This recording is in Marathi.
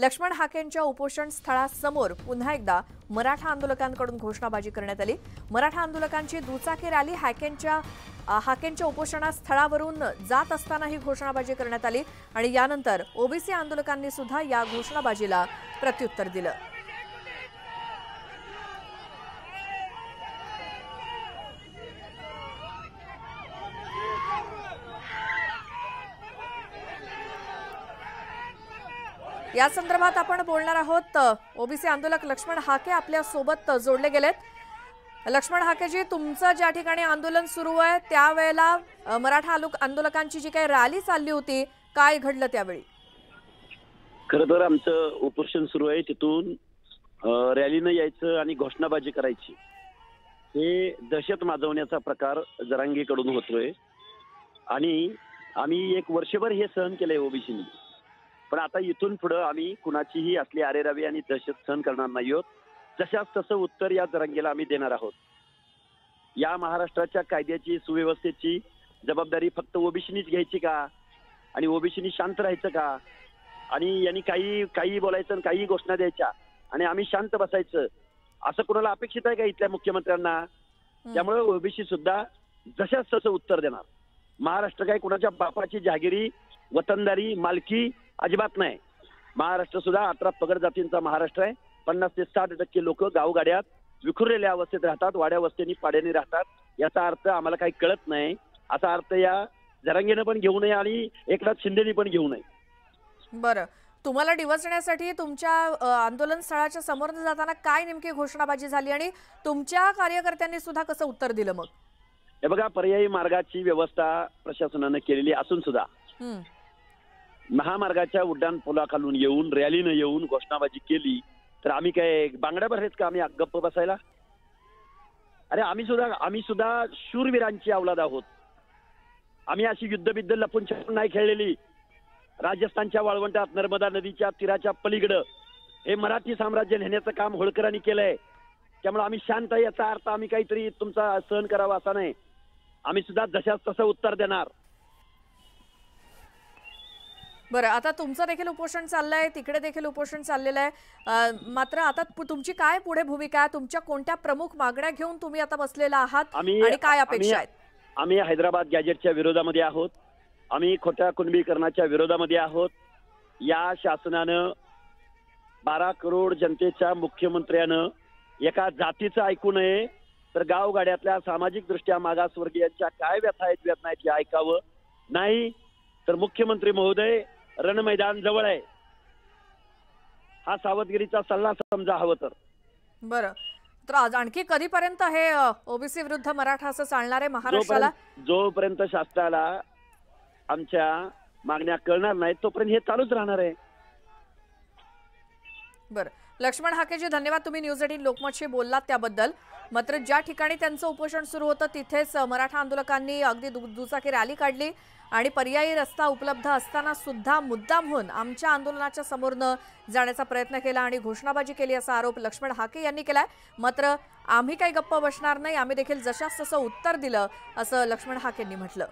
लक्ष्मण हाकेंच्या उपोषण स्थळासमोर पुन्हा एकदा मराठा आंदोलकांकडून घोषणाबाजी करण्यात आली। मराठा आंदोलकांची दुचाकी रॅली हाकेंच्या उपोषण स्थळावरून जात असताना ही घोषणाबाजी करण्यात आली आणि यानंतर ओबीसी आंदोलकांनी सुद्धा या घोषणाबाजीला प्रत्युत्तर दिलं। या संदर्भात आपण बोलणार आहोत। ओबीसी आंदोलक लक्ष्मण हाके आपल्या सोबत जोडले गेलेत। लक्ष्मण हाकेजी, तुमचं ज्या ठिकाणी आंदोलन सुरू आहे त्यावेळेला मराठा आंदोलकांची जी काही रॅली चालली होती, काय घडलं त्यावेळी? खरं तर आमचं उपोषण सुरू आहे, तिथून रॅलीनं यायचं आणि घोषणाबाजी करायची, हे दहशत माजवण्याचा प्रकार जरांगेकडून होतोय आणि आम्ही एक वर्षभर हे सहन केलंय ओबीसीनी। पण आता इथून पुढे आम्ही कुणाचीही असली आरेरावी आणि दहशत सहन करणार नाही आहोत। जशाच तसं उत्तर या जरांगेला आम्ही देणार आहोत। या महाराष्ट्राच्या कायद्याची सुव्यवस्थेची जबाबदारी फक्त ओबीसीनीच घ्यायची का आणि ओबीसीनी शांत राहायचं का आणि यांनी काही बोलायचं आणि काही घोषणा द्यायच्या आणि आम्ही शांत बसायचं, असं कुणाला अपेक्षित आहे का इथल्या मुख्यमंत्र्यांना? त्यामुळे ओबीसी सुद्धा जशाच तसं उत्तर देणार। महाराष्ट्र काय कुणाच्या बापाची जहागिरी, वतनदारी, मालकी अजिबात नाही। महाराष्ट्र सुद्धा 18 पगड जातींचा महाराष्ट्र आहे। 50 ते 60% लोक गावगाड्यात विखुरलेल्या अवस्थेत राहतात, वाड्या वस्त्यांनी पाड्याने राहतात। याचा अर्थ आम्हाला काही कळत नाही, असा अर्थ या जरांगेनं पण घेऊ नये आणि एकनाथ शिंदेनी पण घेऊ नये। बरं, तुम्हाला डिवचण्यासाठी तुमच्या आंदोलन स्थळाच्या समोर जाताना काय नेमकी घोषणाबाजी झाली आणि तुमच्या कार्यकर्त्यांनी सुद्धा कसं उत्तर दिलं मग? हे बघा, पर्यायी मार्गाची व्यवस्था प्रशासनाने केलेली असून सुद्धा महामार्गाच्या उड्डाण पुलाखालून येऊन रॅलीनं येऊन घोषणाबाजी केली तर आम्ही काय बांगड्या भरलेत का आम्ही गप्प बसायला? अरे आम्ही सुद्धा शूरवीरांची अवलाद आहोत। आम्ही अशी युद्धबिद्ध लपून छपून नाही खेळलेली। राजस्थानच्या वाळवंटात नर्मदा नदीच्या तीराच्या पलीकडं हे मराठी साम्राज्य नेण्याचं काम होळकरांनी केलंय। त्यामुळे आम्ही शांत आहे, याचा अर्थ आम्ही काहीतरी तुमचा सहन करावा असा नाही। आम्ही सुद्धा जशाच तसं उत्तर देणार। बरं, आता तुमचं देखील उपोषण चाललंय, तिकडे देखील उपोषण चाललेलं आहे, मात्र आता तुमची काय पुढे भूमिका आहे? तुमच्या कोणत्या प्रमुख मागण्या घेऊन तुम्ही आता बसलेला आहात आणि काय अपेक्षा आहेत? आम्ही हैदराबाद गॅजेटच्या विरोधामध्ये आहोत। आम्ही खोट्या कुणबीकरणाच्या विरोधामध्ये आहोत। या शासनानं 12 करोड जनतेच्या मुख्यमंत्र्यानं एका जातीचं ऐकू नये तर गावगाड्यातल्या सामाजिक दृष्ट्या मागासवर्गीयांच्या काय व्यथा आहेत वेदना आहेत हे ऐकावं, नाही तर मुख्यमंत्री महोदय रणमैदान जवळ आहे, हा सावधगिरीचा सल्ला समजा हवं तर। बरं, तर आज आणखी कधीपर्यंत हे ओबीसी विरुद्ध मराठा असं चालणार आहे महाराष्ट्राला? जोपर्यंत शासनाला आमच्या मागण्या कळणार नाहीत तोपर्यंत हे चालूच राहणार आहे। बरं, लक्ष्मण हाकेजी, धन्यवाद, तुम्ही न्यूज 18 लोकमतशी बोललात त्याबद्दल। मात्र ज्या ठिकाणी त्यांचं उपोषण सुरू होतं तिथेच मराठा आंदोलकांनी अगदी दुचाकी रॅली काढली आणि पर्यायी रस्ता उपलब्ध असताना सुद्धा मुद्दाम होऊन आमच्या आंदोलनाच्या समोरनं जाण्याचा प्रयत्न केला आणि घोषणाबाजी केली असा आरोप लक्ष्मण हाके यांनी केलाय। मात्र आम्ही काही गप्प बसणार नाही, आम्ही देखील जशास तसं उत्तर दिलं असं लक्ष्मण हाकेंनी म्हटलं।